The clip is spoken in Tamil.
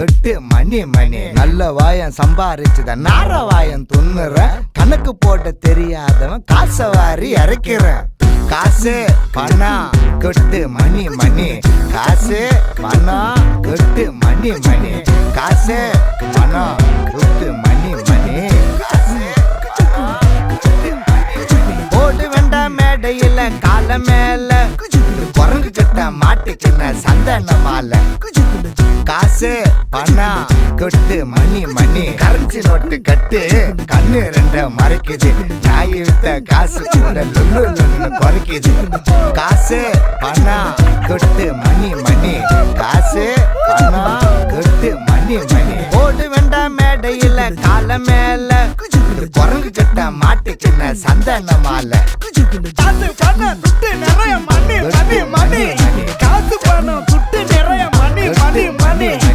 கொட்டு மணி மணி நல்ல வாயம் சம்பாரிச்சுத நார வாயம் துண்ணுற கணக்கு போட்ட தெரியாதவன் காசை வாரி இறக்கிறேன் காசு பணம் கொட்டு மணி மணி காசு பணம் கொட்டு மணி மணி காசு பணம் கொட்டு மணி மணி போட்டு வேண்டாம் மேடையில கால மேல குரங்கு கிட்ட மாட்டுக்கின சந்தன மாலை காசு பணம் கொட்டு மணி மணி கரன்சி நோட்டு கட்டு கண்ணு ரெண்ட மறைக்குது நாய் வித்த காசு கூட லுன்னு குறைக்குது காசு பணம் கொட்டு மணி மணி காசு பணம் கொட்டு மணி மணி போட்டு வேண்டாம் மேடையில கால மேல குரங்கு கிட்ட மாட்டுக்கின சந்தன மாலை காசு பணம் துட்டு நிறைய மணி மணி மணி காசு பணம் துட்டு நிறைய மணி மணி மணி